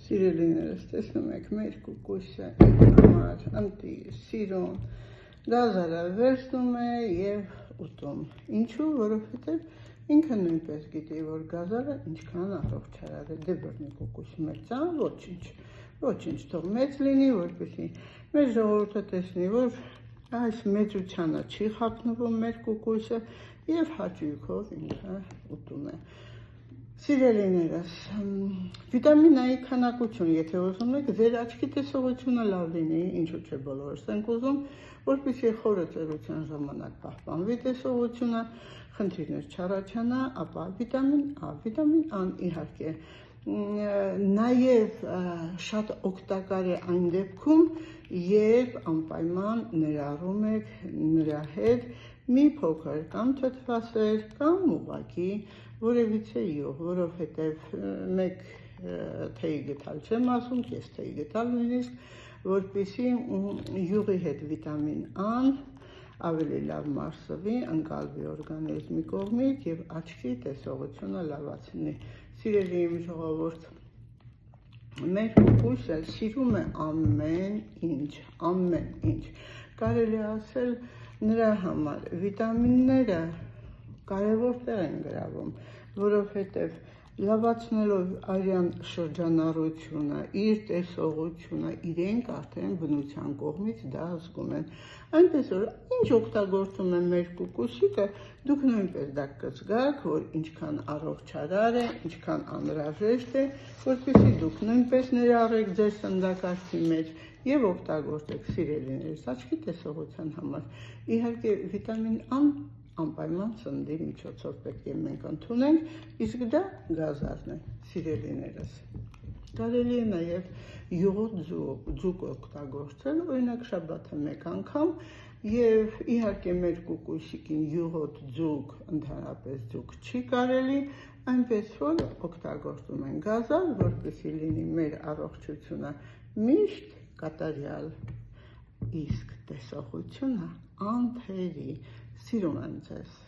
Սիրելիներս, տեսնում եք, մեր կուկուսը համար ընտի սիրուն գազարը վերցնում է և ուտում։ Ինչու, որովհետև ինքը նույնպես գիտի, որ գազարը ինչքան առողջարար է, դե բռնի կուկուսը մեծ է, ոչինչ, թող մեծ լինի, որպեսզի մեր ժողովուրդը տեսնի, որ այս մեծությանը չի խափնվում մեր կուկուսը և հաճույքով ինքը ուտում է։ Սիրելիներս, վիտամին A-ի քանակություն, եթե ուզում եք, ձեր աչքի տեսողությունը լավ լինի, ինչու չէ բոլորս ենք ուզում, որպեսզի խորը ծերության ժամանակ պահպանվի տեսողությունը, խնդիրներ չառաջանա, ապա վիտամին A-ն իհարկե նաև շատ օգտակար է այն դեպքում, երբ անպայման ներառում եք նրա հետ մի փոքր կամ թթվասեր կամ ուղղակի որևիցե յուղ, որովհետև մեկ թեյի գտալ չեմ ասում, կես թեյի գտալ նույնիսկ, որպեսզի յուղի հետ վիտամին A-ն ավելի լավ մարսվի, ընկալվի օրգանիզմի կողմից և աչքի տեսողությունը լավացնի։ Սիրելի իմ ժողովուրդ, մեր կուկուսը սիրում է ամեն ինչ, կարելի ասել նրա համար վիտամինները կարևոր տեղ են գրավում, որովհետև լավացնելով արյան շրջանառությունը, իր տեսողությունը, իրենք արդեն բնության կողմից դա զգում են։ Այնպես որ ինչ օգտագործում է մեր կուկուսիկը, դուք նույնպես դա կզգաք, որ ինչքան առողջարար է, ինչքան անհրաժեշտ է, որպեսզի դուք նույնպես ներառեք ձեր սննդակարգի մեջ և օգտագործեք սիրելիներս աչքի տեսողության համար։ Իհարկե վիտամին A-ն անպայման սննդի միջոցով պետք է մենք ընդունենք, իսկ դա գազարն է, սիրելիներս։ Կարելի է նաև յուղոտ ձուկ օգտագործել, օրինակ շաբաթը մեկ անգամ, և իհարկե մեր կուկուսիկին յուղոտ ձուկ, ընդհանրապես ձուկ չի կարելի, այնպես որ օգտագործում են գազար, որպեսզի լինի մեր առողջությունը միշտ կատարյալ, իսկ տեսողությունը անթերի, սիրում եմ ձեզ։